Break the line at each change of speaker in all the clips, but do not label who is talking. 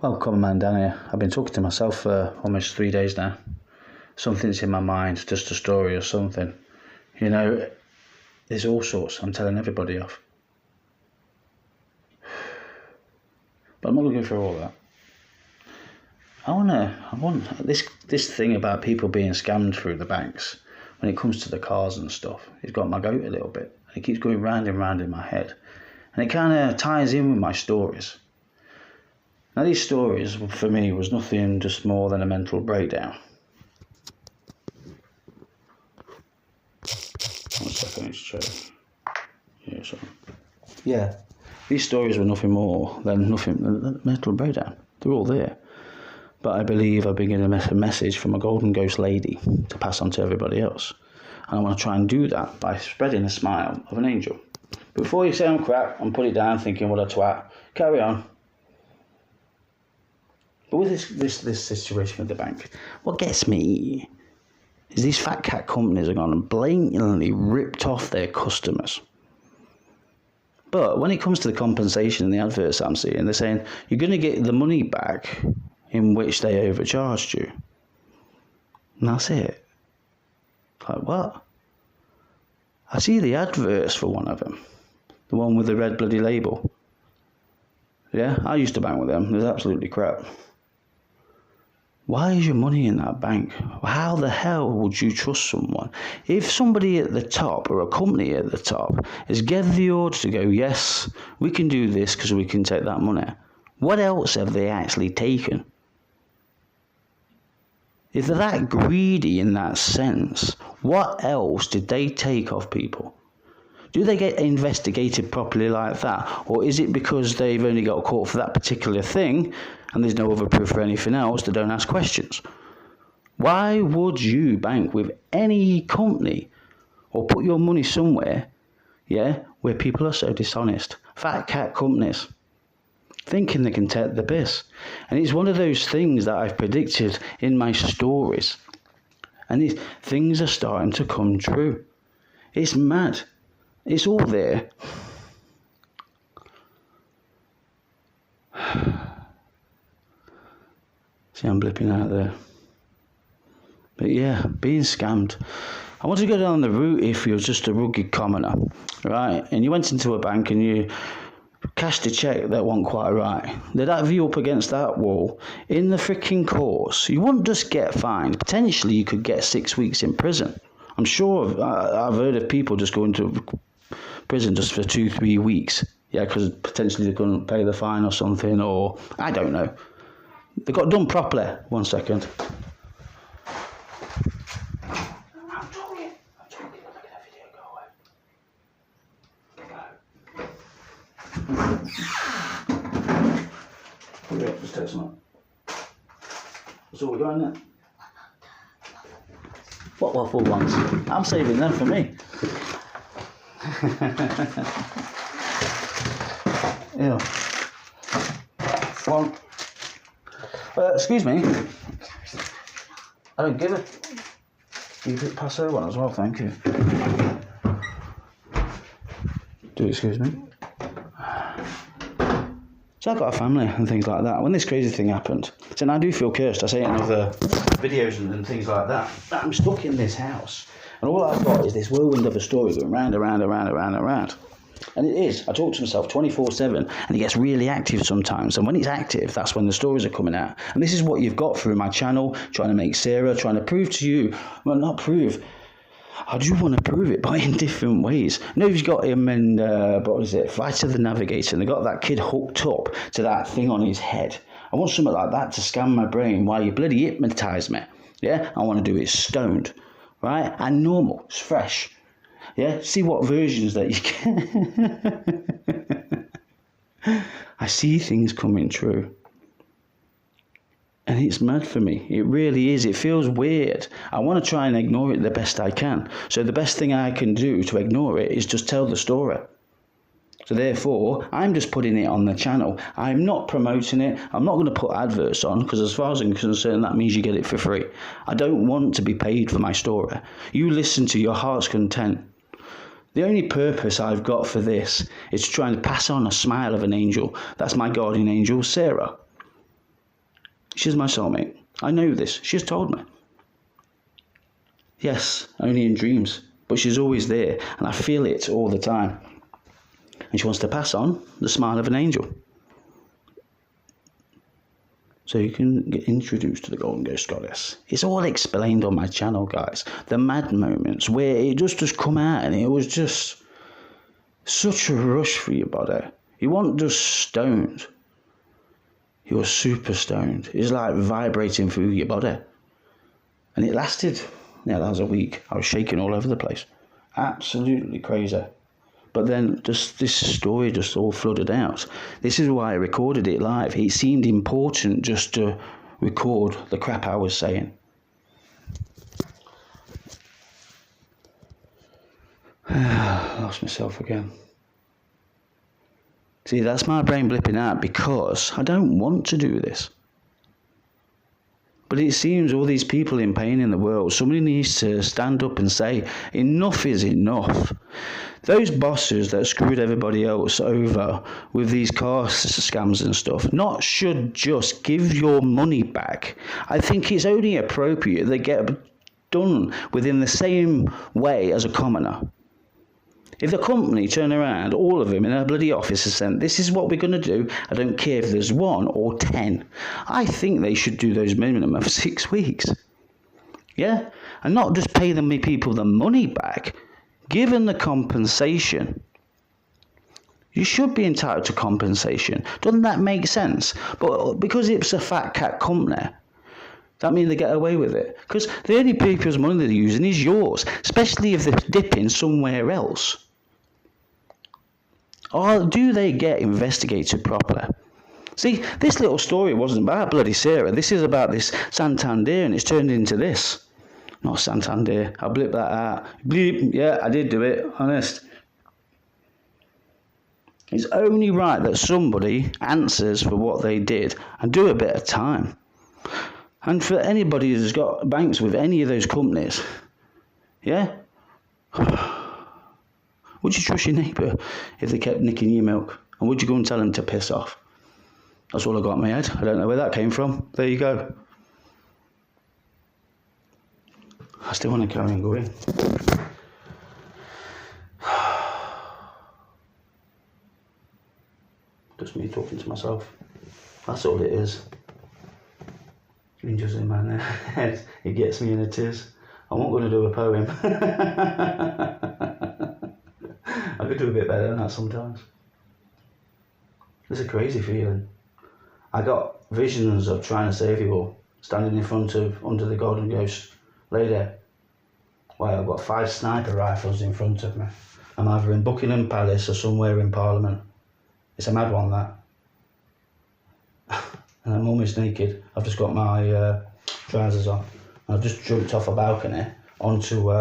Well, come on, man, down here. I've been talking to myself for almost 3 days now. Something's in my mind, just a story or something. You know, there's all sorts. I'm telling everybody off. But I'm not going to go through all that. I want this thing about people being scammed through the banks when it comes to the cars and stuff. It's got my goat a little bit. It keeps going round and round in my head. And it kind of ties in with my stories. Now, these stories, for me, was nothing just more than a mental breakdown. One second, it's true. Yeah, these stories were nothing more than a mental breakdown. They're all there. But I believe I've been given a message from a golden ghost lady to pass on to everybody else. And I want to try and do that by spreading a smile of an angel. Before you say I'm crap and put it down thinking what a twat, carry on. But with this situation with the bank, what gets me is these fat cat companies are gone and blatantly ripped off their customers. But when it comes to the compensation in the adverts I'm seeing, they're saying you're going to get the money back in which they overcharged you. And that's it. Like, what? I see the adverts for one of them. The one with the red bloody label. Yeah, I used to bank with them. It was absolutely crap. Why is your money in that bank? How the hell would you trust someone? If somebody at the top or a company at the top has given the order to go, yes, we can do this because we can take that money. What else have they actually taken? If they're that greedy in that sense, what else did they take off people? Do they get investigated properly like that? Or is it because they've only got caught for that particular thing and there's no other proof for anything else, they don't ask questions? Why would you bank with any company or put your money somewhere, where people are so dishonest? Fat cat companies, thinking they can take the piss. And it's one of those things that I've predicted in my stories. And these things are starting to come true. It's mad. It's all there. See, I'm blipping out there. But yeah, being scammed. I want to go down the route if you're just a rugged commoner, right? And you went into a bank and you cashed a cheque that wasn't quite right. They'd have you up against that wall in the freaking courts. You wouldn't just get fined. Potentially, you could get 6 weeks in prison. I'm sure I've heard of people just going to prison just for 2-3 weeks. Yeah, because potentially they couldn't pay the fine or something, or I don't know. They got done properly. 1 second. I'm talking. Look at that video. Go away. Just take some up. That's all we got in it. What waffle ones? I'm saving them for me. Yeah. One. Excuse me. I don't give it. You could pass her one as well, thank you. Do excuse me. So I've got a family and things like that. When this crazy thing happened, and I do feel cursed. I say it in other videos and things like that. I'm stuck in this house. And all I've got is this whirlwind of a story going round and round and round and round and round. And it is. I talk to myself 24/7 and it gets really active sometimes. And when it's active, that's when the stories are coming out. And this is what you've got through my channel, trying to make Sarah, trying to prove to you, well, not prove. I do want to prove it, but in different ways. You know, you've got him in, Flight of the Navigator, and they got that kid hooked up to that thing on his head. I want something like that to scan my brain while you bloody hypnotise me. Yeah, I want to do it stoned, right? And normal, it's fresh. Yeah, see what versions that you get. I see things coming true. And it's mad for me. It really is. It feels weird. I want to try and ignore it the best I can. So the best thing I can do to ignore it is just tell the story. So therefore, I'm just putting it on the channel. I'm not promoting it. I'm not going to put adverts on because as far as I'm concerned, that means you get it for free. I don't want to be paid for my story. You listen to your heart's content. The only purpose I've got for this is to try and pass on a smile of an angel. That's my guardian angel, Sarah. She's my soulmate. I know this. She's told me. Yes, only in dreams, but she's always there, and I feel it all the time. And she wants to pass on the smile of an angel. So you can get introduced to the Golden Ghost Goddess. It's all explained on my channel, guys. The mad moments where it just come out and it was just such a rush for your body. You weren't just stoned. You were super stoned. It's like vibrating through your body. And it lasted, that was a week. I was shaking all over the place. Absolutely crazy. But then just this story just all flooded out. This is why I recorded it live. It seemed important just to record the crap I was saying. I lost myself again. See, that's my brain blipping out because I don't want to do this. But it seems all these people in pain in the world, somebody needs to stand up and say, enough is enough. Those bosses that screwed everybody else over with these car scams and stuff, not should just give your money back. I think it's only appropriate they get done within the same way as a commoner. If the company turn around, all of them in a bloody office and said, this is what we're going to do, I don't care if there's 1 or 10, I think they should do those minimum of 6 weeks. Yeah? And not just pay them people the money back, give them the compensation. You should be entitled to compensation. Doesn't that make sense? But because it's a fat cat company, that means they get away with it. Because the only people's money they're using is yours, especially if they're dipping somewhere else. Or do they get investigated properly? See, this little story wasn't about bloody Sarah. This is about this Santander, and it's turned into this. Not Santander. I'll blip that out. Bleep. Yeah, I did do it. Honest. It's only right that somebody answers for what they did and do a bit of time. And for anybody who's got banks with any of those companies, yeah? Would you trust your neighbour if they kept nicking your milk? And would you go and tell them to piss off? That's all I got in my head. I don't know where that came from. There you go. I still want to carry on going. Just me talking to myself. That's all it is. Just in my head. It gets me in a tears. I'm not going to do a poem. I could do a bit better than that sometimes. It's a crazy feeling. I got visions of trying to save you all, standing in front of, under the Golden Ghost lady. Well, I've got 5 sniper rifles in front of me. I'm either in Buckingham Palace or somewhere in Parliament. It's a mad one, that. And I'm almost naked. I've just got my trousers on. I've just jumped off a balcony onto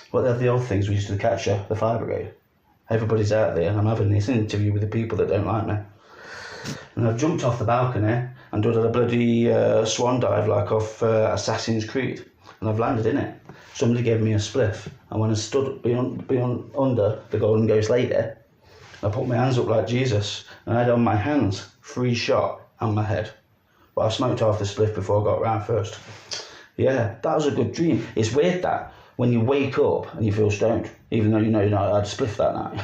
what are the old things we used to catch the fire brigade. Everybody's out there and I'm having this interview with the people that don't like me. And I've jumped off the balcony and done a bloody swan dive like off Assassin's Creed. And I've landed in it. Somebody gave me a spliff. And when I stood beyond under the Golden Ghost lady, I put my hands up like Jesus. And I had on my hands 3 shot and my head. But I smoked half the spliff before I got round first. Yeah, that was a good dream. It's weird that when you wake up and you feel stoned, even though you know you're not allowed to spliff that night.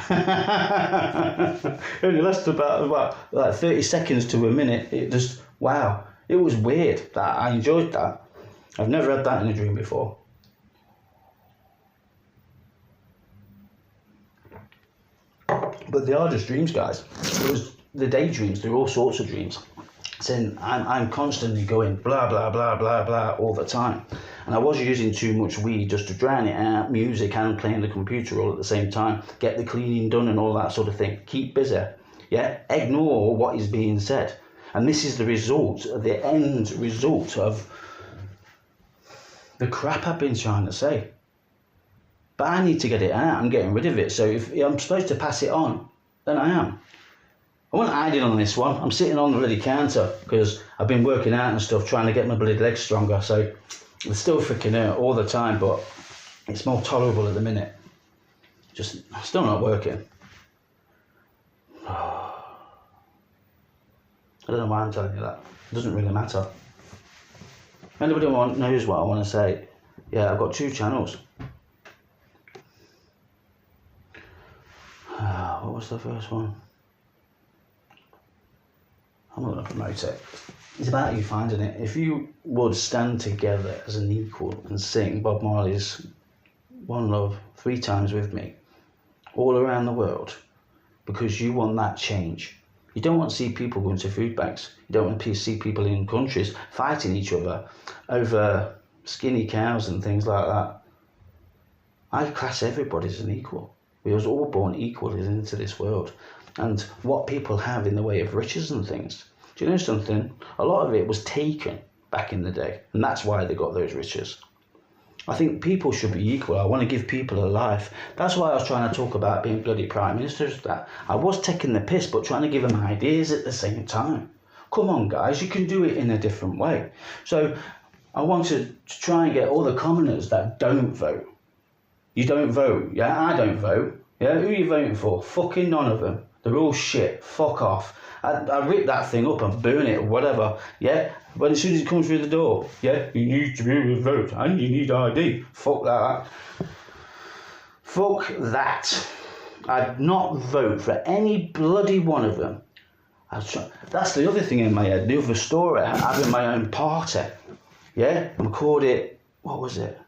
It only lasted about like 30 seconds to a minute. It just, wow. It was weird. That I enjoyed that. I've never had that in a dream before. But they are just dreams, guys. It was the daydreams. There are all sorts of dreams. Saying I'm constantly going blah blah blah blah blah all the time, and I was using too much weed just to drown it out, music and playing the computer all at the same time, get the cleaning done and all that sort of thing, keep busy, yeah, ignore what is being said. And this is the result, the end result of the crap I've been trying to say. But I need to get it out. I'm getting rid of it. So if I'm supposed to pass it on, then I am. I wasn't hiding on this one. I'm sitting on the bloody counter because I've been working out and stuff, trying to get my bloody legs stronger. So it's still freaking hurt all the time, but it's more tolerable at the minute. Just still not working. I don't know why I'm telling you that. It doesn't really matter. If anybody knows what I want to say, yeah, I've got 2 channels. What was the first one? I'm not going to promote it. It's about you finding it. If you would stand together as an equal and sing Bob Marley's One Love 3 times with me, all around the world, because you want that change. You don't want to see people going to food banks. You don't want to see people in countries fighting each other over skinny cows and things like that. I class everybody as an equal. We were all born equal into this world. And what people have in the way of riches and things. Do you know something? A lot of it was taken back in the day. And that's why they got those riches. I think people should be equal. I want to give people a life. That's why I was trying to talk about being bloody prime ministers. That I was taking the piss, but trying to give them ideas at the same time. Come on, guys, you can do it in a different way. So I wanted to try and get all the commoners that don't vote. You don't vote, yeah? I don't vote. Yeah, who are you voting for? Fucking none of them. They're all shit. Fuck off. I rip that thing up and burn it or whatever, yeah? But as soon as it comes through the door, yeah, you need to be able to vote and you need ID. Fuck that. Fuck that. I'd not vote for any bloody one of them. That's the other thing in my head, the other story, having my own party, yeah? And called it, what was it?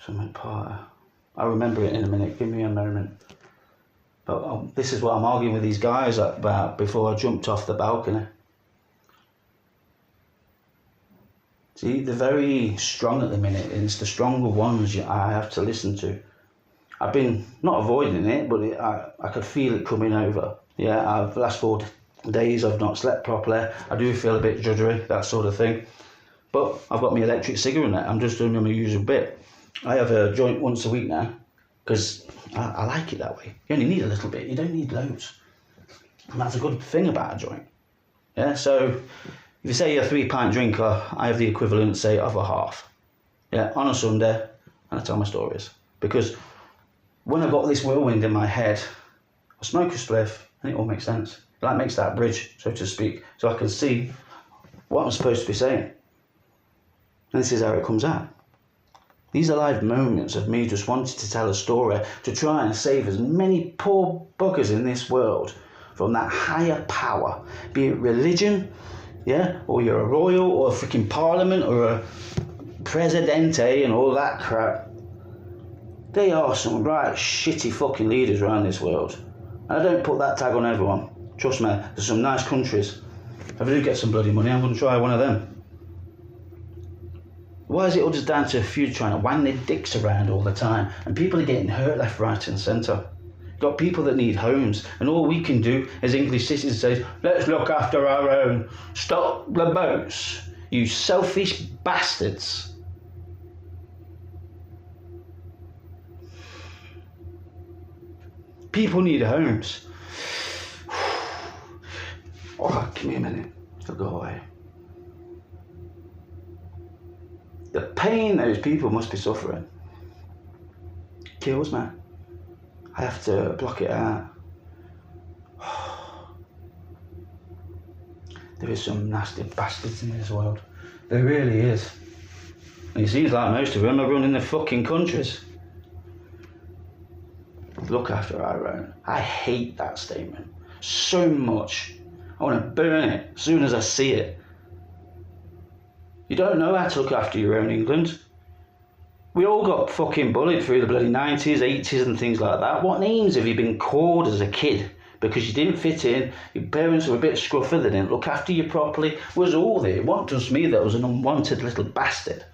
Something party. I'll remember it in a minute, give me a moment. But this is what I'm arguing with these guys about before I jumped off the balcony. See, they're very strong at the minute, and it's the stronger ones I have to listen to. I've been not avoiding it, but I could feel it coming over. Yeah, the last 4 days I've not slept properly. I do feel a bit judgery, that sort of thing. But I've got my electric cigarette. I'm just doing my usual bit. I have a joint once a week now, because I like it that way. You only need a little bit, you don't need loads. And that's a good thing about a joint. Yeah, so if you say you're a 3-pint drinker, I have the equivalent, say, of a half. Yeah, on a Sunday, and I tell my stories. Because when I've got this whirlwind in my head, I smoke a spliff, and it all makes sense. That makes that bridge, so to speak, so I can see what I'm supposed to be saying. And this is how it comes out. These are live moments of me just wanting to tell a story to try and save as many poor buggers in this world from that higher power, be it religion, yeah, or you're a royal or a freaking parliament or a presidente and all that crap. They are some right shitty fucking leaders around this world. And I don't put that tag on everyone. Trust me, there's some nice countries. If I do get some bloody money, I'm going to try one of them. Why is it all just down to a few trying to wang their dicks around all the time and people are getting hurt left, right and centre? You've got people that need homes and all we can do as English citizens say, let's look after our own. Stop the boats, you selfish bastards. People need homes. Oh, give me a minute, it'll go away. The pain those people must be suffering kills me. I have to block it out. There is some nasty bastards in this world. There really is. And it seems like most of them are running the fucking countries. Look after our own. I hate that statement so much. I want to burn it as soon as I see it. You don't know how to look after your own England. We all got fucking bullied through the bloody 90s, 80s and things like that. What names have you been called as a kid? Because you didn't fit in, your parents were a bit scruffy, they didn't look after you properly. Was all there. It wasn't just me that was an unwanted little bastard.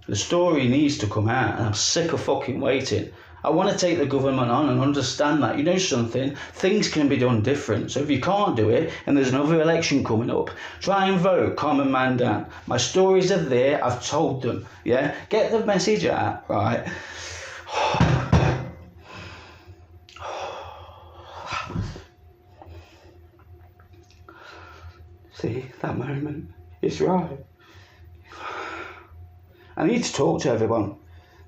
The story needs to come out and I'm sick of fucking waiting. I want to take the government on and understand that, you know something, things can be done different. So if you can't do it and there's another election coming up, try and vote common man down. My stories are there, I've told them, yeah? Get the message out, right? See, that moment, it's right. I need to talk to everyone.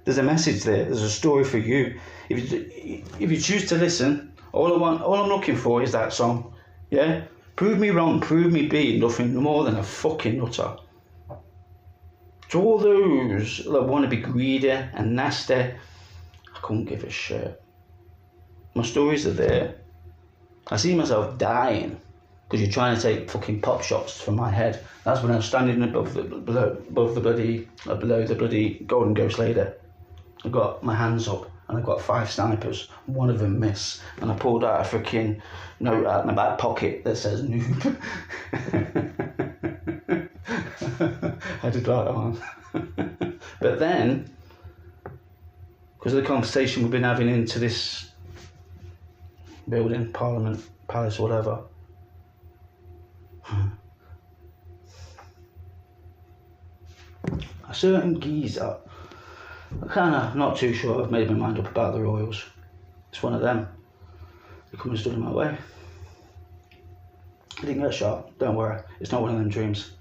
There's a message there. There's a story for you. If you choose to listen, all I'm looking for is that song. Yeah? Prove me wrong, prove me being nothing more than a fucking nutter. To all those that want to be greedy and nasty, I couldn't give a shit. My stories are there. I see myself dying because you're trying to take fucking pop shots from my head. That's when I was standing below the bloody Golden Ghost Lady. I got my hands up and I got 5 snipers. One of them missed, and I pulled out a freaking note out of my back pocket that says noob. I did like that one. But then, because of the conversation we've been having into this building, Parliament, Palace, whatever, a certain geezer, I'm kind of not too sure, I've made my mind up about the royals. It's one of them. They come and stood in my way. I didn't get shot, don't worry, it's not one of them dreams.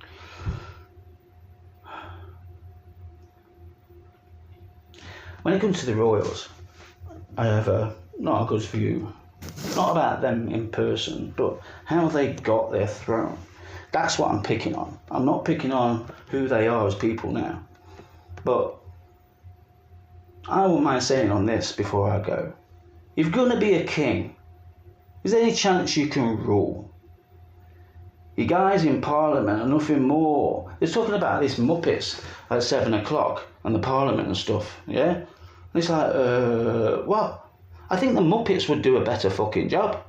When it comes to the royals, I have not a good view, not about them in person, but how they got their throne. That's what I'm picking on. I'm not picking on who they are as people now. But I wouldn't mind saying on this before I go. If you're going to be a king, is there any chance you can rule? You guys in Parliament are nothing more. They're talking about this Muppets at 7 o'clock and the Parliament and stuff, yeah? And it's like, what? I think the Muppets would do a better fucking job.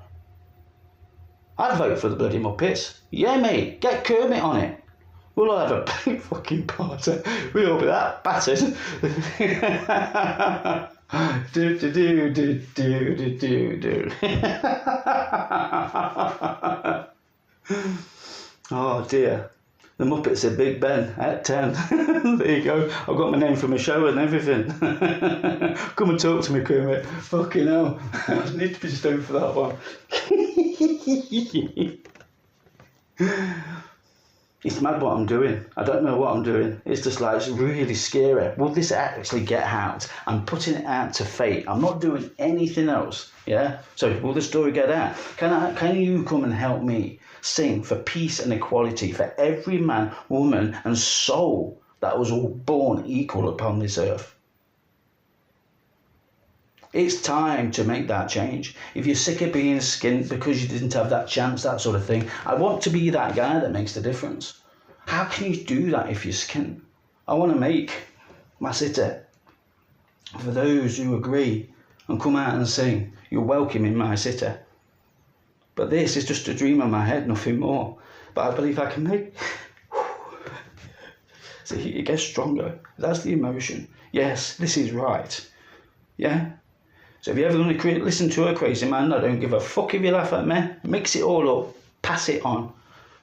I'd vote for the bloody Muppets. Yeah, mate, get Kermit on it. We'll all have a big fucking party. We'll all be that battered. do. Oh dear. The Muppets are Big Ben at 10. There you go. I've got my name from a show and everything. Come and talk to me, Kermit. Fucking hell. I need to be stoned for that one. It's mad what I'm doing. I don't know what I'm doing. It's just like, it's really scary. Will this actually get out? I'm putting it out to fate. I'm not doing anything else. Yeah? So will the story get out? Can you come and help me sing for peace and equality for every man, woman and soul that was all born equal upon this earth? It's time to make that change. If you're sick of being skinned because you didn't have that chance, that sort of thing, I want to be that guy that makes the difference. How can you do that if you're skinned? I want to make my city, for those who agree and come out and sing, you're welcome in my city. But this is just a dream in my head, nothing more. But I believe I can make... See, it gets stronger. That's the emotion. Yes, this is right. Yeah? So if you're ever going to listen to a crazy man, I don't give a fuck if you laugh at me. Mix it all up. Pass it on.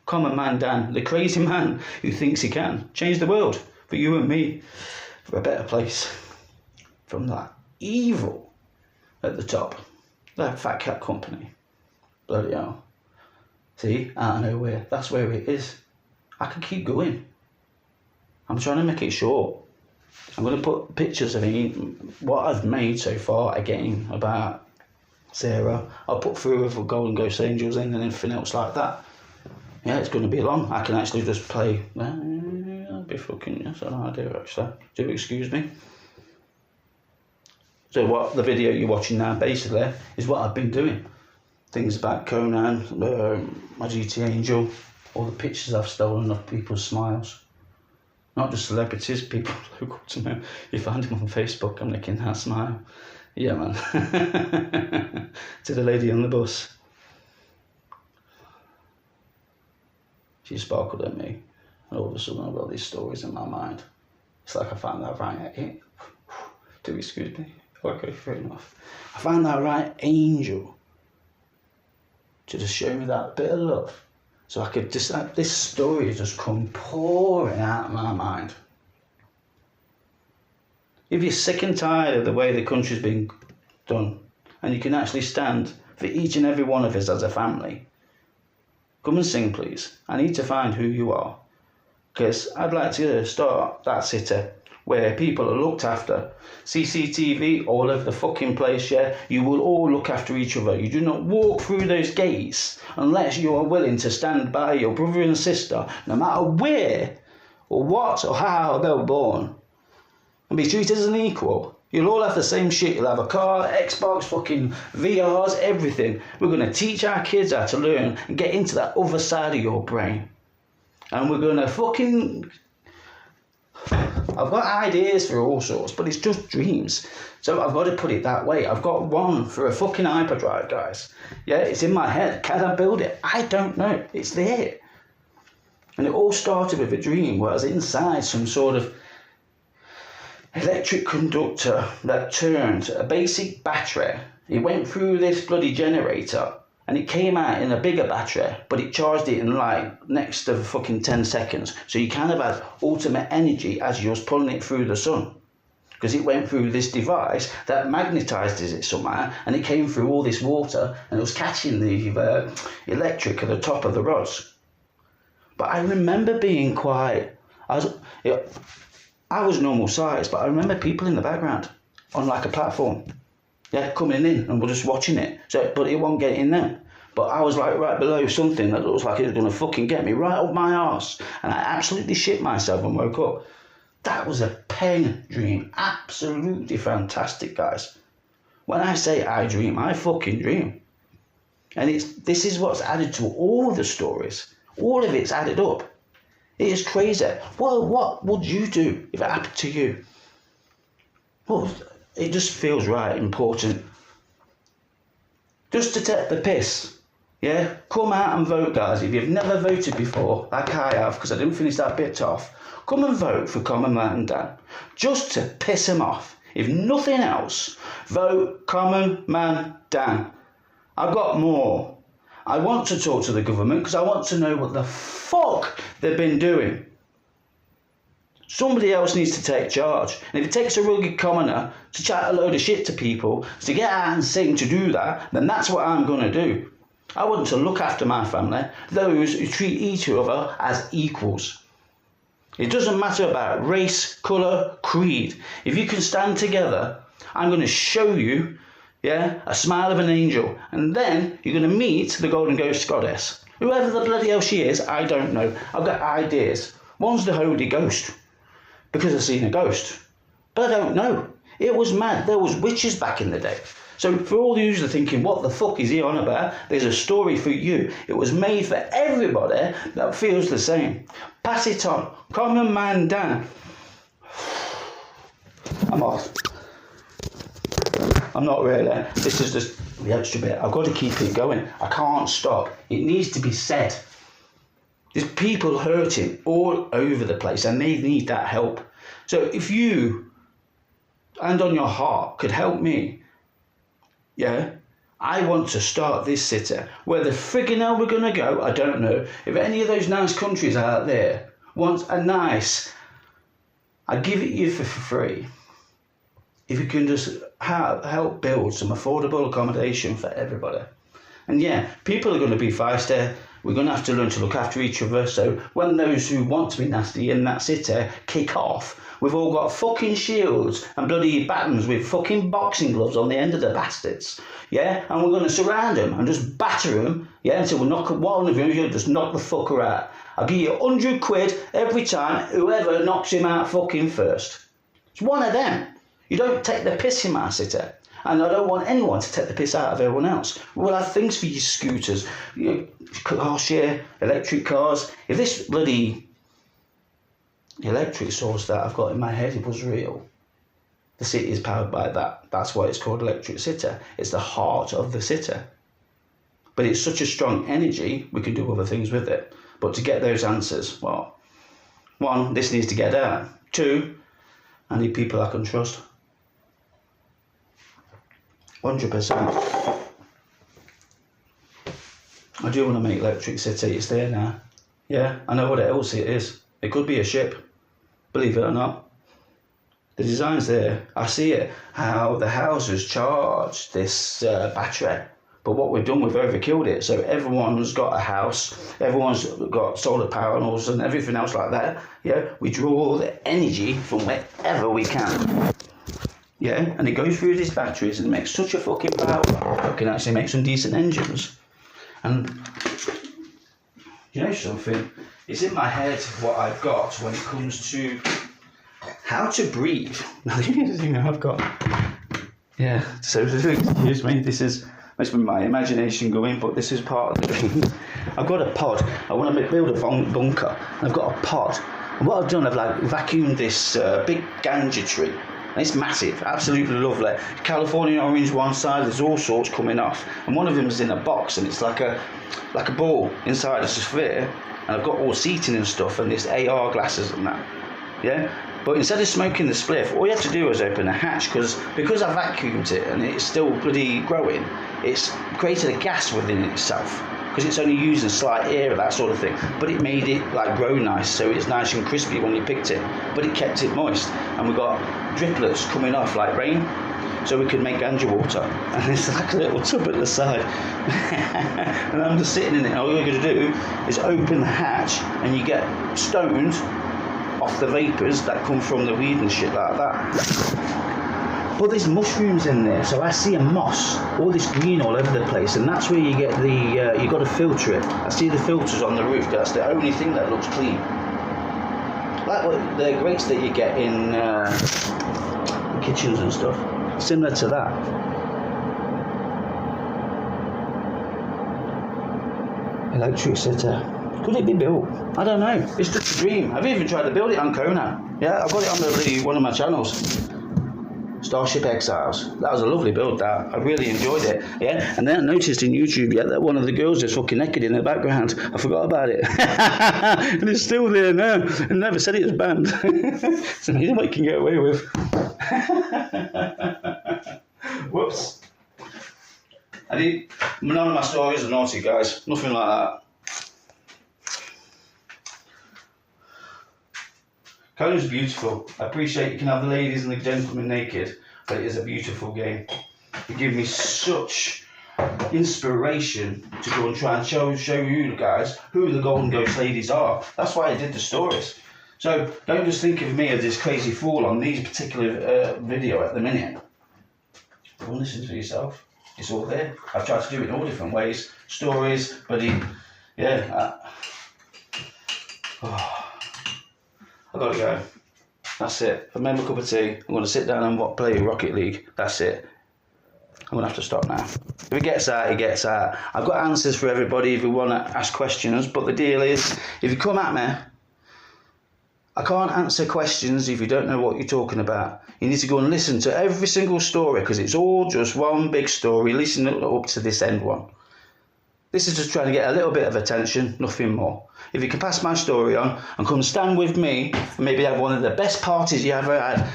Common man Dan, the crazy man who thinks he can change the world for you and me for a better place. From that evil at the top. That fat cat company. Bloody hell. See, out of nowhere. That's where it is. I can keep going. I'm trying to make it short. I'm going to put pictures of what I've made so far again about Sarah. I'll put through with Golden Ghost Angels in and everything else like that. Yeah, it's going to be long. I can actually just play. I'll be fucking. That's an idea actually. Do excuse me. So what the video you're watching now basically is what I've been doing. Things about Conan, my GT Angel, all the pictures I've stolen of people's smiles. Not just celebrities, people local to me. You find them on Facebook, I'm licking that smile. Yeah, man. To the lady on the bus. She sparkled at me, and all of a sudden I've got these stories in my mind. It's like I found that right. Do excuse me? Okay, fair enough. I found that right angel to just show me that bit of love. So I could just, this story has just come pouring out of my mind. If you're sick and tired of the way the country's been done, and you can actually stand for each and every one of us as a family, come and sing, please. I need to find who you are. Because I'd like to start that city where people are looked after. CCTV all over the fucking place, yeah? You will all look after each other. You do not walk through those gates unless you are willing to stand by your brother and sister, no matter where or what or how they were born, and be treated as an equal. You'll all have the same shit. You'll have a car, Xbox, fucking VRs, everything. We're going to teach our kids how to learn and get into that other side of your brain. And we're going to fucking... I've got ideas for all sorts, but it's just dreams. So I've got to put it that way. I've got one for a fucking hyperdrive, guys. Yeah, it's in my head. Can I build it? I don't know. It's there. And it all started with a dream where I was inside some sort of electric conductor that turned a basic battery. It went through this bloody generator and it came out in a bigger battery, but it charged it in like next to fucking 10 seconds. So you kind of had ultimate energy as you was pulling it through the sun, because it went through this device that magnetized it somehow, and it came through all this water and it was catching the electric at the top of the rods. But I remember being quiet. I was normal size, but I remember people in the background on like a platform, yeah, coming in and we're just watching it. So, but it won't get in there. But I was like right below something that looks like it was going to fucking get me right up my arse, and I absolutely shit myself and woke up. That was a pen dream. Absolutely fantastic, guys. When I say I dream, I fucking dream. And this is what's added to all the stories. All of it's added up. It is crazy. Well, what would you do if it happened to you? Well, it just feels right, important. Just to take the piss. Yeah? Come out and vote, guys. If you've never voted before, like I have, because I didn't finish that bit off, come and vote for Common Man Dan. Just to piss him off. If nothing else, vote Common Man Dan. I've got more. I want to talk to the government because I want to know what the fuck they've been doing. Somebody else needs to take charge. And if it takes a rugged commoner to chat a load of shit to people, to get out and sing to do that, then that's what I'm going to do. I want to look after my family, those who treat each other as equals. It doesn't matter about race, colour, creed. If you can stand together, I'm going to show you, yeah, a smile of an angel. And then you're going to meet the Golden Ghost Goddess. Whoever the bloody hell she is, I don't know. I've got ideas. One's the Holy Ghost, because I've seen a ghost. But I don't know. It was mad. There was witches back in the day. So for all you who are thinking, what the fuck is he on about? There's a story for you. It was made for everybody that feels the same. Pass it on. Common Man Dan. I'm off. I'm not really. This is just the extra bit. I've got to keep it going. I can't stop. It needs to be said. There's people hurting all over the place and they need that help. So if you, and on your heart, could help me, yeah, I want to start this city. Where the friggin' hell we're going to go, I don't know. If any of those nice countries out there want a nice, I give it you for free. If you can just help build some affordable accommodation for everybody. And yeah, people are going to be feisty. We're going to have to learn to look after each other. So when those who want to be nasty in that city kick off, we've all got fucking shields and bloody batons with fucking boxing gloves on the end of the bastards. Yeah? And we're going to surround them and just batter them. Yeah? Until we knock one of them, you'll just knock the fucker out. I'll give you 100 quid every time whoever knocks him out fucking first. It's one of them. You don't take the piss in my city. And I don't want anyone to take the piss out of everyone else. We'll have things for your scooters, car share, electric cars. If this bloody electric source that I've got in my head was real, the city is powered by that. That's why it's called Electric City. It's the heart of the city. But it's such a strong energy, we can do other things with it. But to get those answers, well, one, this needs to get out. Two, I need people I can trust. 100%. I do want to make Electric City. It's there now. Yeah, I know what else it is. It could be a ship, believe it or not. The design's there. I see it. How the houses charge this battery But what we've done, we've overkilled it. So everyone's got a house, everyone's got solar panels and everything else like that. Yeah, we draw all the energy from wherever we can. Yeah, and it goes through these batteries and makes such a fucking power. It can actually make some decent engines. And you know something? It's in my head what I've got when it comes to how to breathe. I've got. Yeah, so excuse me, this is must be my imagination going, but this is part of the dream. I've got a pod. I want to build a bunker. I've got a pod. And what I've done, I've like vacuumed this big ganja tree. And it's massive, absolutely lovely. California orange one side, there's all sorts coming off. And one of them is in a box and it's like a ball inside a sphere. And I've got all seating and stuff and this AR glasses and that. Yeah? But instead of smoking the spliff, all you have to do is open a hatch because I vacuumed it and it's still bloody growing, it's created a gas within itself because it's only using slight air, that sort of thing. But it made it like grow nice, so it's nice and crispy when you picked it, but it kept it moist. And we've got driplets coming off like rain, so we could make ganja water. And it's like a little tub at the side. And I'm just sitting in it, and all you're going to do is open the hatch and you get stoned off the vapours that come from the weed and shit like that. But there's mushrooms in there, so I see a moss, all this green all over the place, and that's where you get the, you got to filter it. I see the filters on the roof, that's the only thing that looks clean. Like the grates that you get in kitchens and stuff, similar to that. Electricity. Could it be built? I don't know. It's just a dream. I've even tried to build it on Kona. Yeah, I've got it on one of my channels. Starship Exiles. That was a lovely build, that. I really enjoyed it. Yeah, and then I noticed in YouTube, yeah, that one of the girls is fucking naked in the background. I forgot about it. And it's still there now. I never said it was banned. It's amazing what you can get away with. Whoops. None of my stories are naughty, guys. Nothing like that. Kona's beautiful. I appreciate you can have the ladies and the gentlemen naked, but it is a beautiful game. It gives me such inspiration to go and try and show you guys who the Golden Ghost ladies are. That's why I did the stories. So don't just think of me as this crazy fool on these particular video at the minute. Go and listen for yourself. It's all there. I've tried to do it in all different ways. Stories, buddy. Yeah. I've got to go. That's it. I've made my cup of tea. I'm going to sit down and play Rocket League. That's it. I'm going to have to stop now. If it gets out, it gets out. I've got answers for everybody if you want to ask questions, but the deal is, if you come at me, I can't answer questions if you don't know what you're talking about. You need to go and listen to every single story because it's all just one big story. Listen up to this end one. This is just trying to get a little bit of attention, nothing more. If you can pass my story on and come stand with me and maybe have one of the best parties you ever had.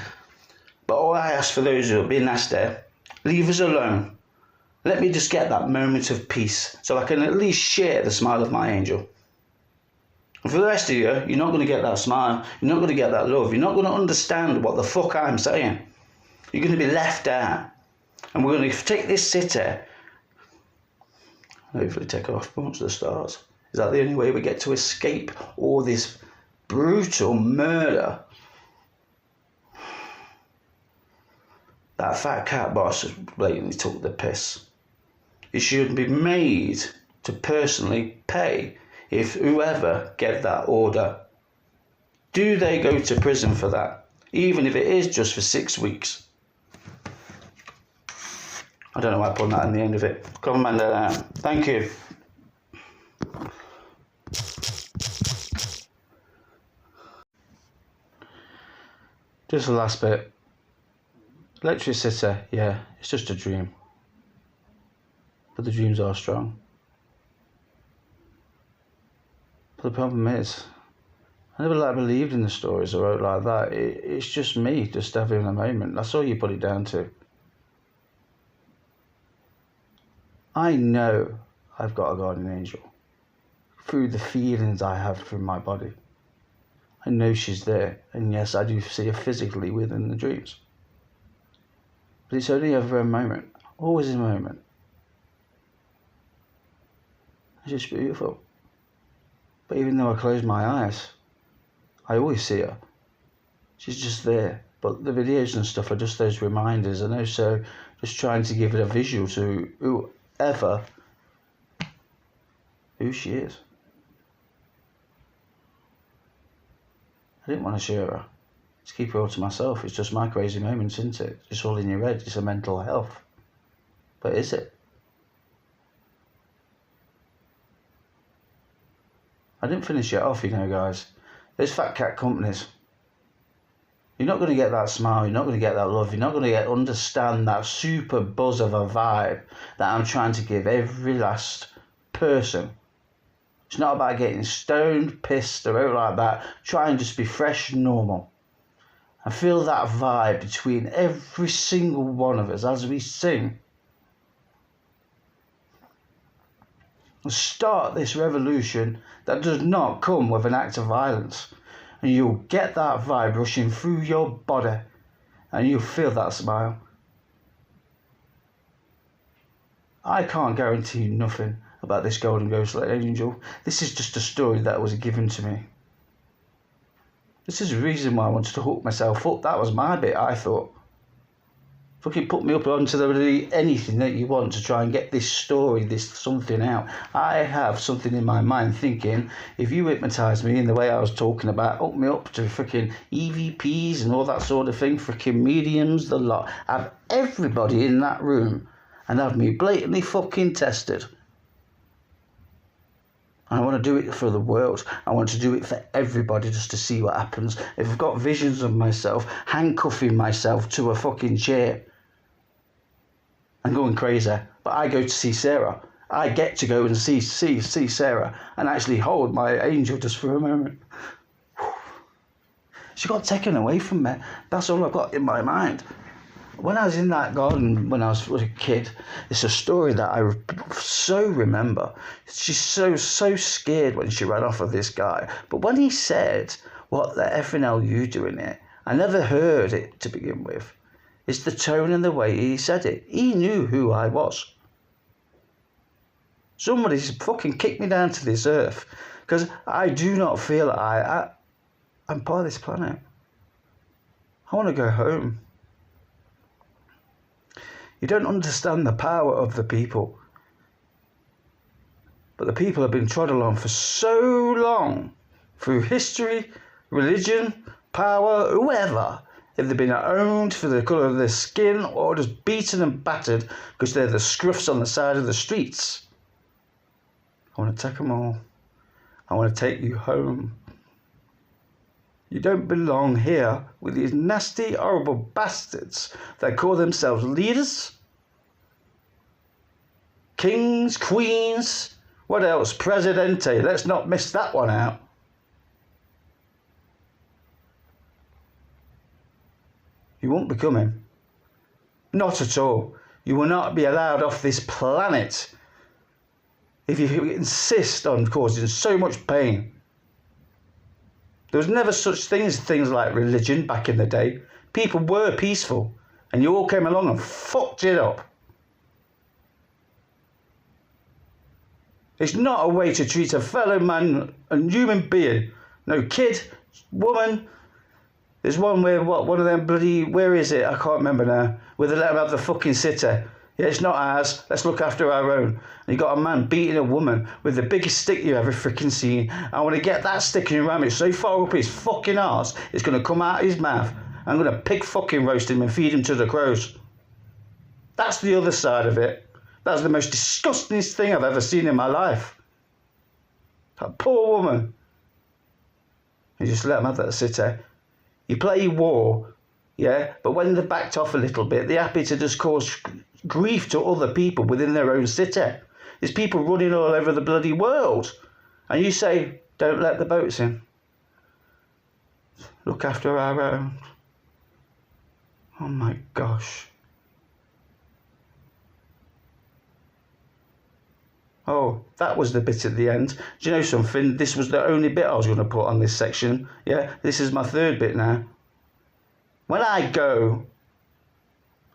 But all I ask for those who have been nasty, leave us alone. Let me just get that moment of peace so I can at least share the smile of my angel. And for the rest of you, you're not going to get that smile. You're not going to get that love. You're not going to understand what the fuck I'm saying. You're going to be left out. And we're going to take this city, hopefully take off a bunch of the stars. Is that the only way we get to escape all this brutal murder? That fat cat boss blatantly took the piss. It should be made to personally pay if whoever gave that order. Do they go to prison for that? Even if it is just for 6 weeks. I don't know why I put that in the end of it. Comment that out. Thank you. Just the last bit. Electricity, yeah, it's just a dream. But the dreams are strong. But the problem is, I never believed in the stories I wrote like that. It's just me just having a moment. That's all you put it down to. I know I've got a guardian angel through the feelings I have through my body. I know she's there, and yes, I do see her physically within the dreams. But it's only ever a moment, always a moment. It's just beautiful. But even though I close my eyes, I always see her. She's just there. But the videos and stuff are just those reminders, and also just trying to give it a visual to who she is. I didn't want to share her. Just keep her all to myself. It's just my crazy moments, isn't it? It's all in your head. It's a mental health. But is it? I didn't finish it off, guys. There's fat cat companies. You're not going to get that smile. You're not going to get that love. You're not going to understand that super buzz of a vibe that I'm trying to give every last person. It's not about getting stoned, pissed, or out like that. Try and just be fresh and normal. And feel that vibe between every single one of us as we sing. And start this revolution that does not come with an act of violence. And you'll get that vibe rushing through your body. And you'll feel that smile. I can't guarantee you nothing about this golden ghostly angel. This is just a story that was given to me. This is the reason why I wanted to hook myself up. That was my bit, I thought. Fucking put me up onto anything that you want to try and get this story, this something out. I have something in my mind thinking, if you hypnotise me in the way I was talking about, hook me up to freaking EVPs and all that sort of thing, freaking mediums, the lot. Have everybody in that room and have me blatantly fucking tested. I want to do it for the world. I want to do it for everybody just to see what happens. If I've got visions of myself handcuffing myself to a fucking chair and going crazy, but I go to see Sarah. I get to go and see Sarah and actually hold my angel just for a moment. She got taken away from me. That's all I've got in my mind. When I was in that garden when I was a kid, it's a story that I so remember. She's so scared when she ran off of this guy. But when he said, "What the effing hell you doing it?" I never heard it to begin with. It's the tone and the way he said it. He knew who I was. Somebody's fucking kicked me down to this earth because I do not feel I'm part of this planet. I want to go home. You don't understand the power of the people. But the people have been trodden on for so long, through history, religion, power, whoever. If they've been owned for the colour of their skin or just beaten and battered because they're the scruffs on the side of the streets. I want to take them all. I want to take you home. You don't belong here with these nasty, horrible bastards that call themselves leaders, kings, queens, what else? Presidente. Let's not miss that one out. You won't be coming. Not at all. You will not be allowed off this planet if you insist on causing so much pain. There was never such things like religion back in the day. People were peaceful, and you all came along and fucked it up. It's not a way to treat a fellow man and human being. No kid, woman. There's one where one of them bloody, where is it? I can't remember now. Where they let them have the fucking city. Yeah, it's not ours. Let's look after our own. And you got a man beating a woman with the biggest stick you've ever freaking seen. I want to get that stick and ram it so far up his fucking arse, it's going to come out of his mouth. I'm going to pig fucking roast him and feed him to the crows. That's the other side of it. That's the most disgustingest thing I've ever seen in my life. That poor woman. You just let them have that city. You play war, yeah, but when they're backed off a little bit, they're happy to just cause grief to other people within their own city. There's people running all over the bloody world. And you say, don't let the boats in. Look after our own. Oh my gosh. Oh, that was the bit at the end. Do you know something? This was the only bit I was going to put on this section. Yeah, this is my third bit now. When I go,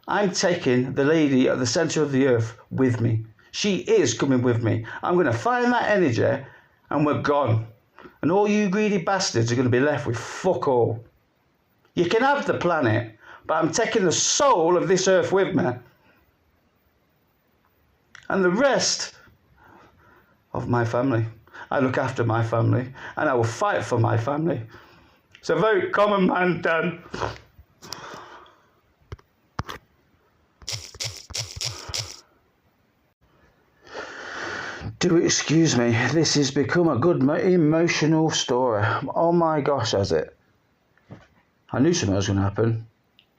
I'm taking the lady at the centre of the earth with me. She is coming with me. I'm going to find that energy and we're gone. And all you greedy bastards are going to be left with fuck all. You can have the planet, but I'm taking the soul of this earth with me. And the rest of my family. I look after my family and I will fight for my family. It's a very common man, Dan. Do excuse me, this has become a good emotional story. Oh my gosh, has it? I knew something was going to happen.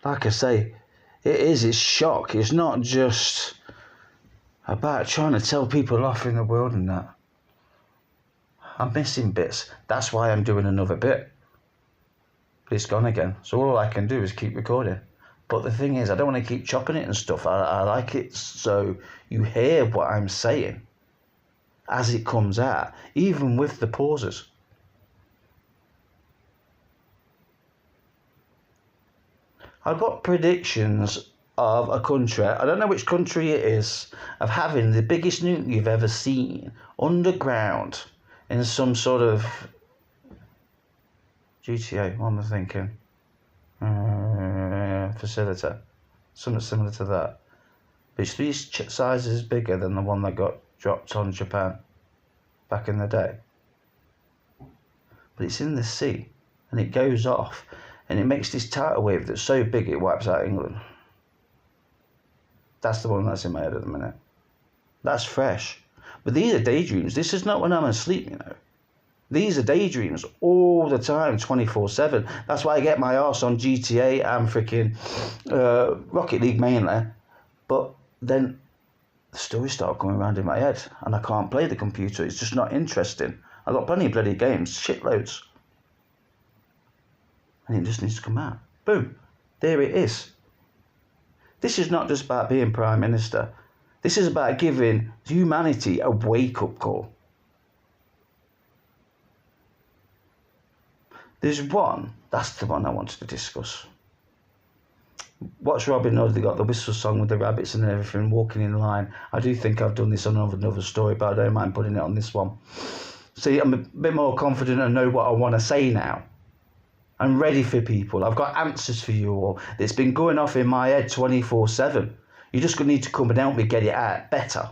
Like I say, it's shock. It's not just about trying to tell people off in the world and that. I'm missing bits. That's why I'm doing another bit. But it's gone again. So all I can do is keep recording. But the thing is, I don't want to keep chopping it and stuff. I like it so you hear what I'm saying as it comes out, even with the pauses. I've got predictions of a country, I don't know which country it is, of having the biggest nuke you've ever seen underground in some sort of GTA, what am I thinking? Facility. Something similar to that. But it's 3 sizes bigger than the one that got dropped on Japan back in the day. But it's in the sea and it goes off and it makes this tidal wave that's so big it wipes out England. That's the one that's in my head at the minute. That's fresh. But these are daydreams. This is not when I'm asleep, you know. These are daydreams all the time, 24/7. That's why I get my arse on GTA and freaking Rocket League mainly. But then the stories start coming around in my head and I can't play the computer. It's just not interesting. I've got plenty of bloody games, shitloads. And it just needs to come out. Boom. There it is. This is not just about being Prime Minister. This is about giving humanity a wake-up call. There's one, that's the one I wanted to discuss. Watch Robin Hood, they got the whistle song with the rabbits and everything, walking in line. I do think I've done this on another story, but I don't mind putting it on this one. See, I'm a bit more confident and know what I want to say now. I'm ready for people. I've got answers for you all. It's been going off in my head 24/7. You're just going to need to come and help me get it out better.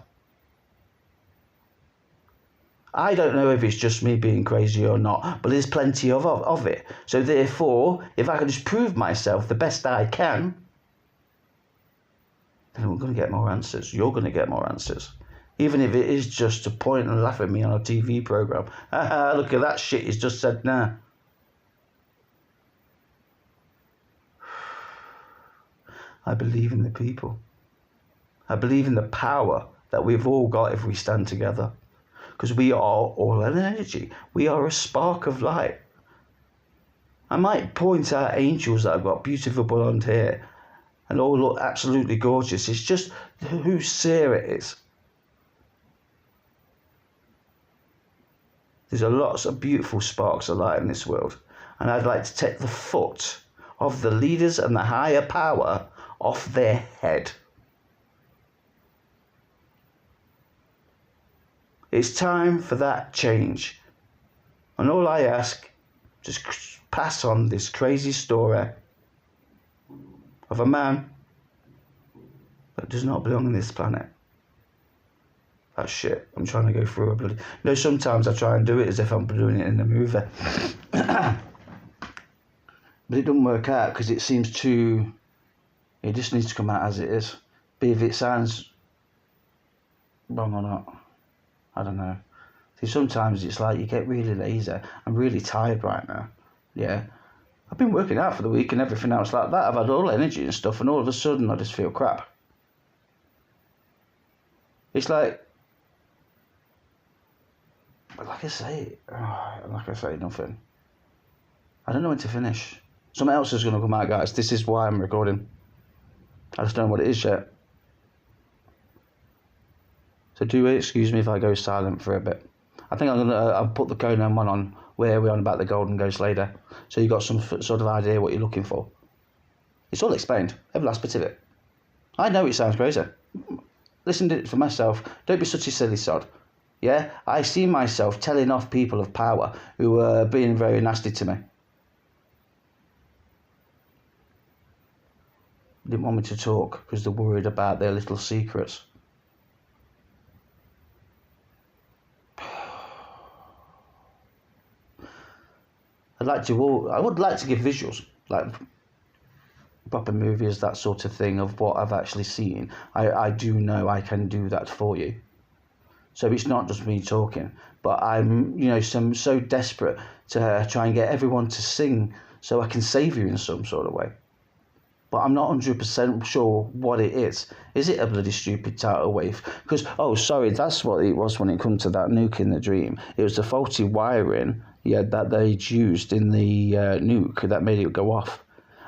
I don't know if it's just me being crazy or not, but there's plenty of it. So therefore, if I can just prove myself the best I can, then we're going to get more answers. You're going to get more answers. Even if it is just to point and laugh at me on a TV programme. Look at that shit he's just said now. I believe in the people. I believe in the power that we've all got if we stand together. Because we are all an energy. We are a spark of light. I might point out angels that have got beautiful blonde hair and all look absolutely gorgeous. It's just who Sarah is. There's lots of beautiful sparks of light in this world. And I'd like to take the foot of the leaders and the higher power off their head. It's time for that change. And all I ask, just pass on this crazy story of a man that does not belong on this planet. That's shit. I'm trying to go through a bloody... No, sometimes I try and do it as if I'm doing it in a movie. But it doesn't work out because it seems too... It just needs to come out as it is. Be if it sounds wrong or not. I don't know. See, sometimes it's like you get really lazy. I'm really tired right now. Yeah. I've been working out for the week and everything else like that. I've had all energy and stuff and all of a sudden I just feel crap. It's like I say, nothing. I don't know when to finish. Something else is going to come out, guys. This is why I'm recording. I just don't know what it is yet. So do excuse me if I go silent for a bit. I think I'll put the Conan one on where we're on about the Golden Ghost later. So you got some sort of idea what you're looking for. It's all explained. Every last bit of it. I know it sounds crazy. listen to it for myself. Don't be such a silly sod. Yeah, I see myself telling off people of power who are being very nasty to me. Didn't want me to talk because they're worried about their little secrets. I would like to give visuals, like proper movies, that sort of thing, of what I've actually seen. I do know I can do that for you. So it's not just me talking, but I'm, so desperate to try and get everyone to sing so I can save you in some sort of way. But I'm not 100% sure what it is. Is it a bloody stupid tidal wave? Because, that's what it was when it comes to that nuke in the dream. It was the faulty wiring, that they'd used in the nuke that made it go off.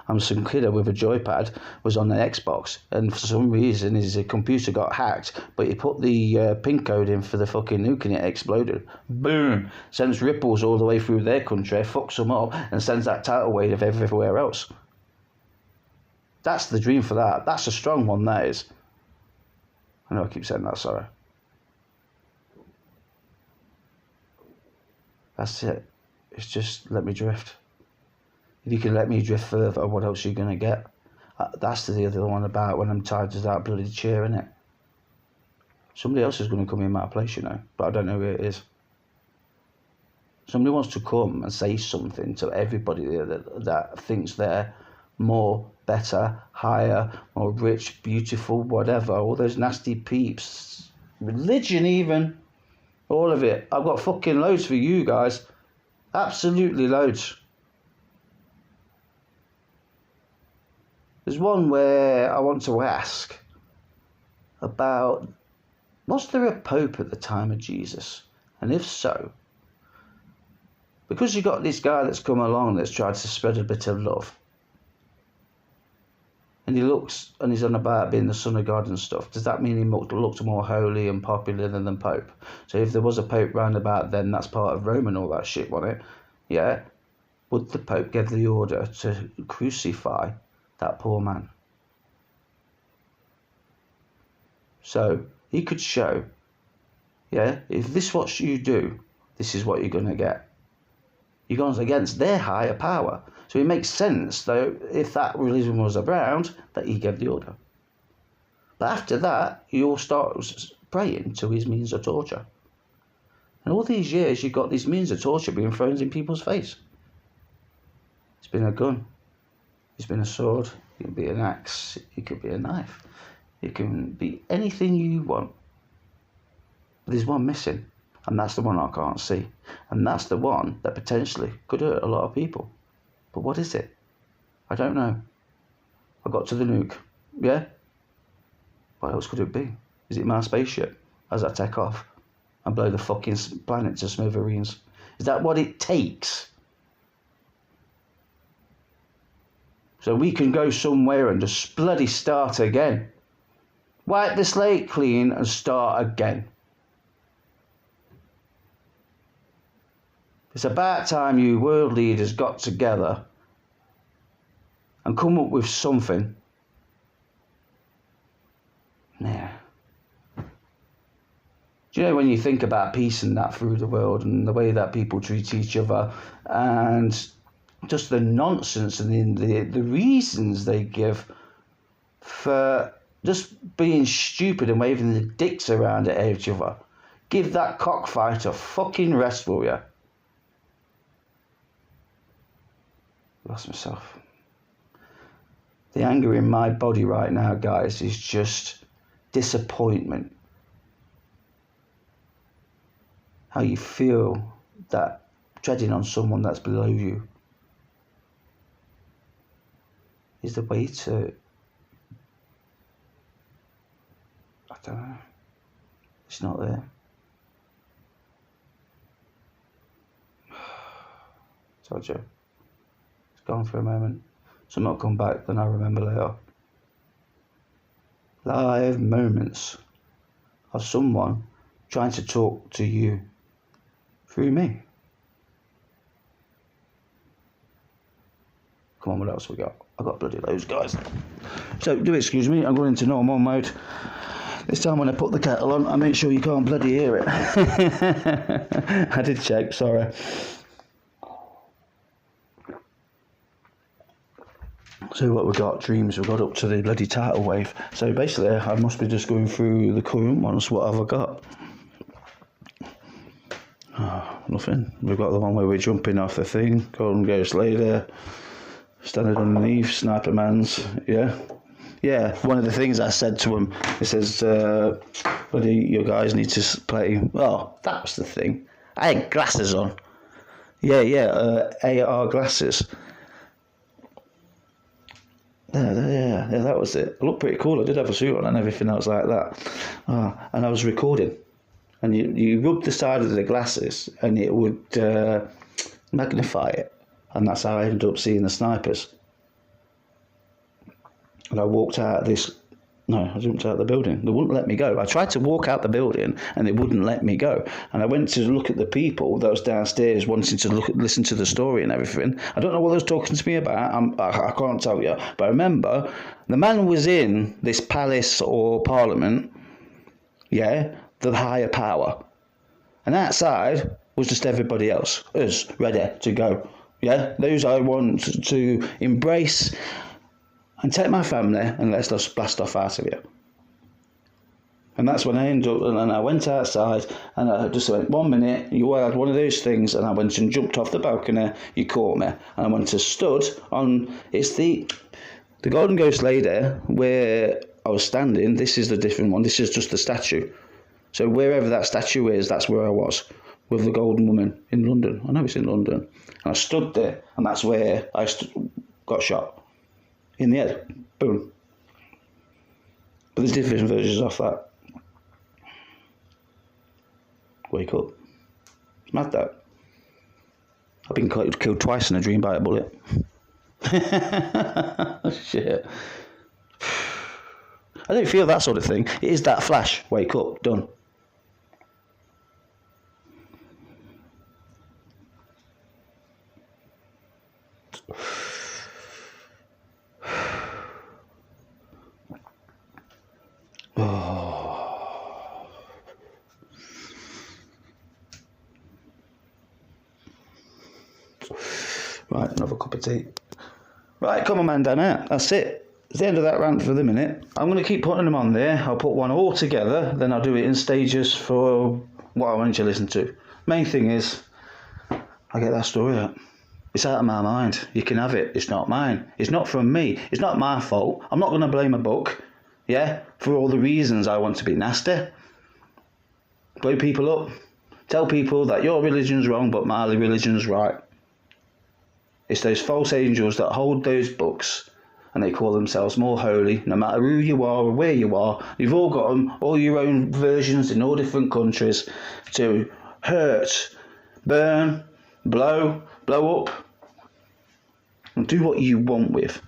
And some kid with a joypad was on the Xbox, and for some reason his computer got hacked, but he put the pin code in for the fucking nuke and it exploded. Boom! Sends ripples all the way through their country, fucks them up, and sends that tidal wave everywhere else. That's the dream for that. That's a strong one, that is. I know I keep saying that, sorry. That's it. It's just let me drift. If you can let me drift further, what else are you going to get? That's the other one about when I'm tied to that bloody chair, innit? Somebody else is going to come in my place, but I don't know who it is. Somebody wants to come and say something to everybody that thinks they're more, better, higher, more rich, beautiful, whatever. All those nasty peeps. Religion even. All of it. I've got fucking loads for you guys. Absolutely loads. There's one where I want to ask about, was there a pope at the time of Jesus? And if so, because you got this guy that's come along that's tried to spread a bit of love, and he looks and he's on about being the son of God and stuff, does that mean he looked more holy and popular than the pope? So if there was a pope round about then, that's part of Rome and all that shit, wasn't it? Yeah. Would the pope give the order to crucify that poor man? So he could show, if this is what you do, this is what you're going to get. You're going against their higher power. So it makes sense, though, if that religion was around, that he gave the order. But after that, you all start praying to his means of torture. And all these years, you've got these means of torture being thrown in people's face. It's been a gun. It's been a sword. It could be an axe. It could be a knife. It can be anything you want. But there's one missing, and that's the one I can't see. And that's the one that potentially could hurt a lot of people. But what is it? I don't know. I got to the nuke. Yeah? What else could it be? Is it my spaceship as I take off and blow the fucking planet to smithereens? Is that what it takes? So we can go somewhere and just bloody start again. Wipe the slate clean and start again. It's about time you world leaders got together and come up with something. Yeah. Do you know when you think about peace and that through the world and the way that people treat each other and just the nonsense and the reasons they give for just being stupid and waving the dicks around at each other. Give that cockfight a fucking rest, will ya? Lost myself. The anger in my body right now, guys, is just disappointment. How you feel that treading on someone that's below you is the way to, I don't know, it's not there. Told you. Gone for a moment. Some will come back, then I'll remember later. Live moments of someone trying to talk to you through me. Come on, what else we got? I got bloody loads, guys. So do excuse me, I'm going into normal mode. This time when I put the kettle on, I make sure you can't bloody hear it. I did check, sorry. So what we got, dreams, we got up to the bloody tidal wave. So basically I must be just going through the current ones. What have I got? Oh, nothing. We've got the one where we're jumping off the thing, Golden Ghost Lady, standing underneath, Sniper Man's, yeah. Yeah, one of the things I said to him, it says, bloody, you guys need to play, well, that was the thing. I had glasses on. Yeah, AR glasses. Yeah, that was it. I looked pretty cool. I did have a suit on and everything else like that. And I was recording. And you rub the side of the glasses and it would magnify it. And that's how I ended up seeing the snipers. And I walked out I jumped out of the building. They wouldn't let me go. I tried to walk out the building and they wouldn't let me go. And I went to look at the people that was downstairs wanting to listen to the story and everything. I don't know what they was talking to me about. I can't tell you. But I remember the man was in this palace or parliament, yeah, the higher power. And outside was just everybody else, us, ready to go. Yeah, those I want to embrace and take my family and let's just blast off out of here. And that's when I ended up, and I went outside and I just went, 1 minute, you had one of those things, and I went and jumped off the balcony, you caught me. And I went and stood on, it's the Golden Ghost Lady where I was standing. This is the different one, this is just the statue. So wherever that statue is, that's where I was, with the Golden Woman in London. I know it's in London. And I stood there, and that's where I got shot. In the head. Boom. But there's different versions of that. Wake up. It's mad that. I've been killed twice in a dream by a bullet. Shit. I don't feel that sort of thing. It is that flash. Wake up. Done. Right, another cup of tea. Right, come on, man, down out. That's it. It's the end of that rant for the minute. I'm going to keep putting them on there. I'll put one all together, then I'll do it in stages for what I want you to listen to. Main thing is, I get that story out. It's out of my mind. You can have it. It's not mine. It's not from me. It's not my fault. I'm not going to blame a book, yeah, for all the reasons I want to be nasty. Blow people up. Tell people that your religion's wrong, but my religion's right. It's those false angels that hold those books and they call themselves more holy, no matter who you are or where you are. You've all got them, all your own versions in all different countries to hurt, burn, blow up, and do what you want with.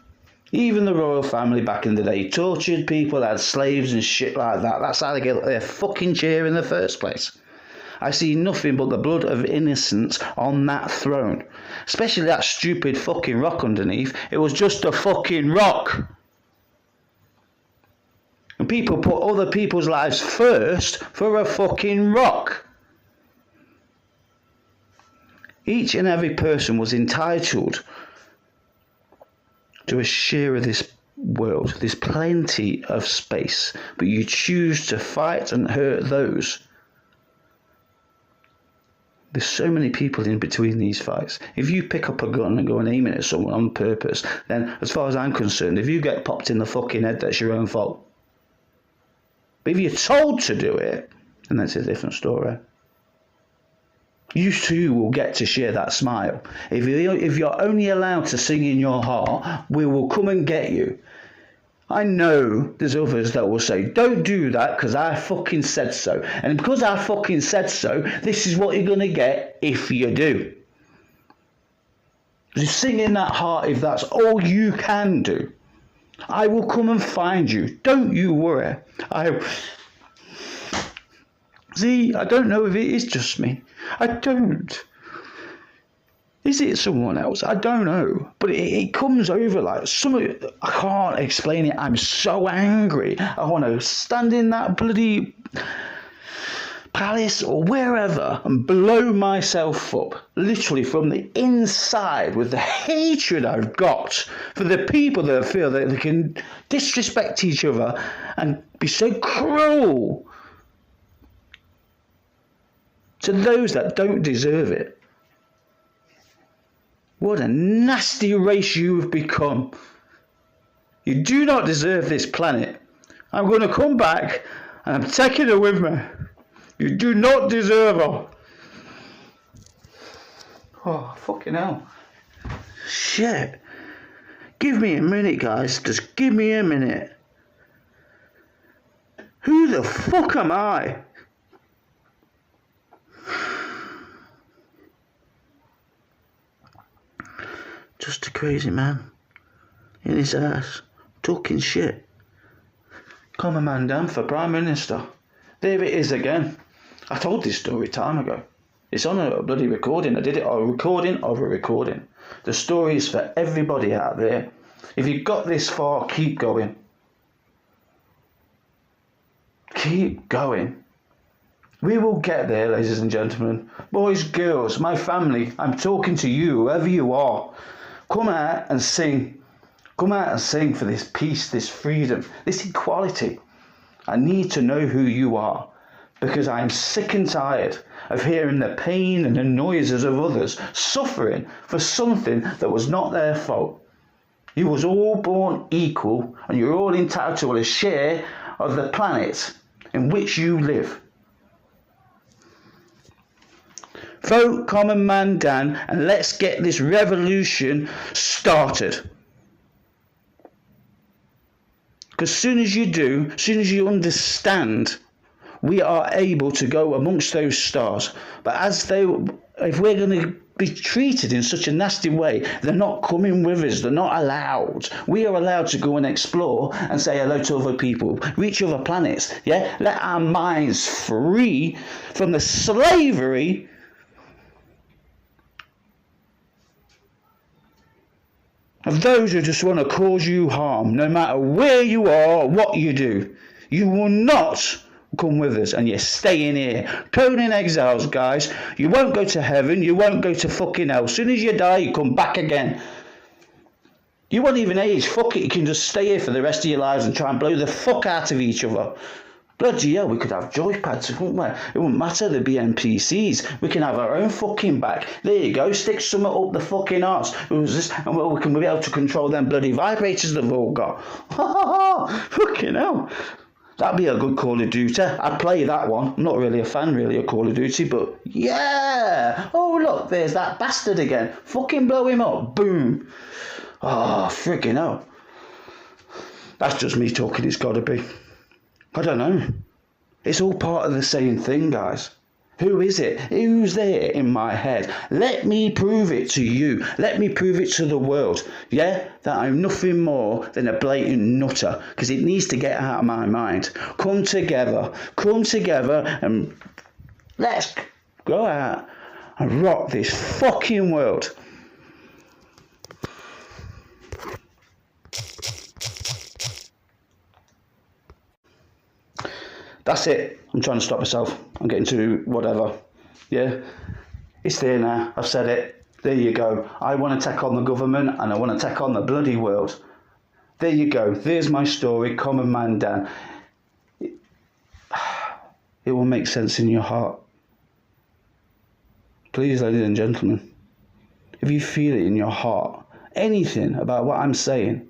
Even the royal family back in the day tortured people, had slaves and shit like that. That's how they get their fucking chair in the first place. I see nothing but the blood of innocence on that throne. Especially that stupid fucking rock underneath. It was just a fucking rock. And people put other people's lives first for a fucking rock. Each and every person was entitled to a share of this world. There's plenty of space, but you choose to fight and hurt those. There's so many people in between these fights. If you pick up a gun and go and aim it at someone on purpose, then as far as I'm concerned, if you get popped in the fucking head, that's your own fault. But if you're told to do it, then that's a different story. You too will get to share that smile. If you're only allowed to sing in your heart, we will come and get you. I know there's others that will say, don't do that because I fucking said so. And because I fucking said so, this is what you're going to get if you do. Just sing in that heart if that's all you can do. I will come and find you. Don't you worry. See, I don't know if it is just me. I don't. Is it someone else? I don't know. But it comes over like I can't explain it. I'm so angry. I want to stand in that bloody palace or wherever and blow myself up, literally from the inside, with the hatred I've got for the people that feel that they can disrespect each other and be so cruel to those that don't deserve it. What a nasty race you have become. You do not deserve this planet. I'm going to come back and I'm taking her with me. You do not deserve her. Oh, fucking hell. Shit. Give me a minute, guys. Just give me a minute. Who the fuck am I? Just a crazy man in his ass, talking shit. Common man down for Prime Minister. There it is again. I told this story time ago. It's on a bloody recording. I did it on a recording of a recording. The story is for everybody out there. If you got this far, keep going. Keep going. We will get there, ladies and gentlemen. Boys, girls, my family, I'm talking to you, whoever you are. Come out and sing. Come out and sing for this peace, this freedom, this equality. I need to know who you are, because I'm sick and tired of hearing the pain and the noises of others suffering for something that was not their fault. You was all born equal and you're all entitled to a share of the planet in which you live. Vote Common Man Dan and let's get this revolution started. Because soon as you do, soon as you understand, we are able to go amongst those stars. But if we're going to be treated in such a nasty way, they're not coming with us, they're not allowed. We are allowed to go and explore and say hello to other people, reach other planets, yeah? Let our minds free from the slavery of those who just want to cause you harm, no matter where you are or what you do. You will not come with us and you're staying here. Conan exiles, guys. You won't go to heaven, you won't go to fucking hell. As soon as you die, you come back again. You won't even age. Fuck it, you can just stay here for the rest of your lives and try and blow the fuck out of each other. Bloody hell, we could have joypads, wouldn't we? It wouldn't matter, there'd be NPCs. We can have our own fucking back. There you go, stick something up the fucking arse. And we can be able to control them bloody vibrators they've all got. Fucking hell. That'd be a good Call of Duty. I'd play that one. I'm not really a fan, really, of Call of Duty, but yeah. Oh, look, there's that bastard again. Fucking blow him up. Boom. Oh, freaking hell. That's just me talking, it's got to be. I don't know. It's all part of the same thing, guys. Who is it? Who's there in my head? Let me prove it to you. Let me prove it to the world. Yeah? That I'm nothing more than a blatant nutter. Because it needs to get out of my mind. Come together. Come together and let's go out and rock this fucking world. That's it. I'm trying to stop myself. I'm getting to whatever. Yeah? It's there now. I've said it. There you go. I want to take on the government and I want to take on the bloody world. There you go. There's my story. Common Man Dan. It will make sense in your heart. Please, ladies and gentlemen, if you feel it in your heart, anything about what I'm saying,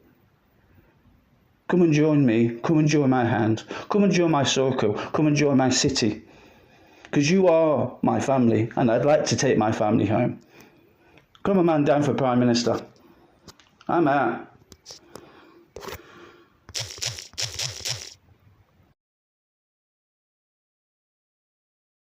come and join me, come and join my hand, come and join my circle, come and join my city. Because you are my family and I'd like to take my family home. Come on, man, down for Prime Minister. I'm out.